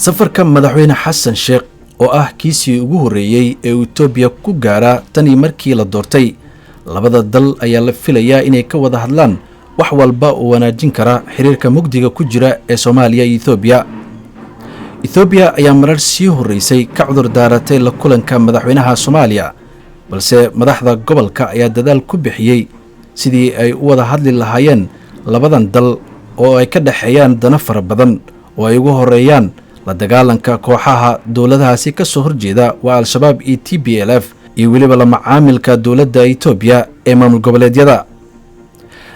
safarka madaxweyne xasan sheekh oo ah kiisii ugu horeeyay ee Itoobiya ku gaara tan markii la doortay labada dal ayaa la filayaa inay ka wada hadlaan wax walba oo wanaajin kara xiriirka mugdiga ku jira ee Soomaaliya iyo Itoobiya ayaa marar sii horeysay ka cudur daaratay la kulanka madaxweynaha Soomaaliya balse madaxda gobolka ayaa dadaal ku bixiyay sidii ay u wada hadli lahaayeen labadan dal oo ay ka dhaxeeyaan dana fara badan oo ay ugu horeeyaan la dagaalanka kooxaha dawladahaasi ka soo horjeeda waa al-shabaab iyo TPLF iyo waliba la macaamilka dawladda Itoobiya ee maamul goboleedyada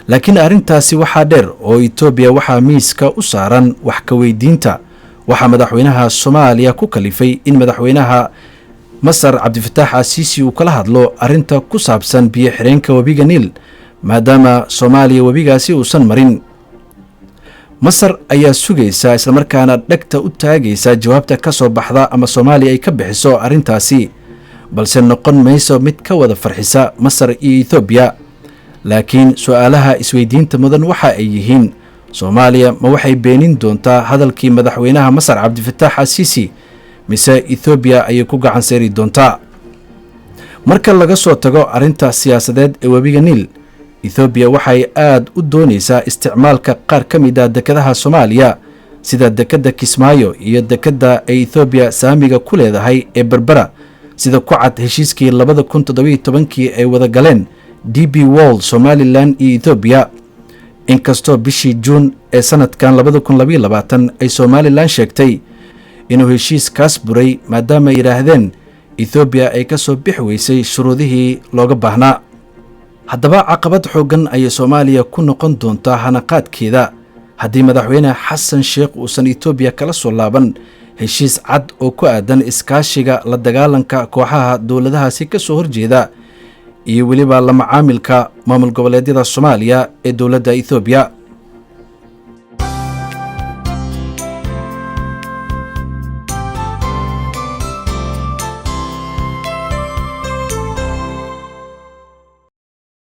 laakiin arintaasi waxa dheer oo Itoobiya waxa miiska u saaran wax ka weydiinta waxa madaxweynaha Soomaaliya ku kalifay in madaxweynaha Masar Cabdifataax Asiisi uu kala hadlo arinta ku saabsan biyo xireenka wabiga Niil maadaama Soomaaliya wabigaasi uusan marin Masar ayaa sugaysa isla markaana dhagta u taagaysa jawaabta ka soo baxda ama Soomaaliya ay ka bixiso arintaasi balse noqon mayso mid ka wada farxisa Masar iyo Itoobiya laakiin su'aalaha isweydiinta mudan waxa ay yihiin Soomaaliya ma waxay beenin doontaa hadalkii madaxweynaha Masar Cabdifataax Asiisi mise Itoobiya ay ku gacan saari doontaa marka laga soo tago arinta siyaasadeed ee wabiga Niil Itoobiya waxay aad u doonaysaa isticmaalka qaar ka mid ah dekedaha Soomaaliya sida dekeda Kismaayo iyo dekeda ay Itoobiya saamiga ku leedahay ee Berbera sida ku cad heshiiskii 2017 ay wada galeen DP World Somaliland iyo Itoobiya inkastoo bishii June ee sanadkan 2022 ay Somaliland sheegtay inuu heshiiskaas buray maadaama ay yiraahdeen Itoobiya ay ka soo bixi weysay shuruudihii looga baahnaa haddaba caqabad xoogan ay Soomaaliya ku noqon doontaa hanaqaadkeeda haddii madaxweyne xasan sheekh uusan Itoobiya kala soo laaban heshiis cad oo ku aadan iskaashiga la dagaalanka kooxaha dawladahaasi ka soo horjeeda iyo waliba la macaamilka maamul goboleedyada Soomaaliya ee dawladda Itoobiya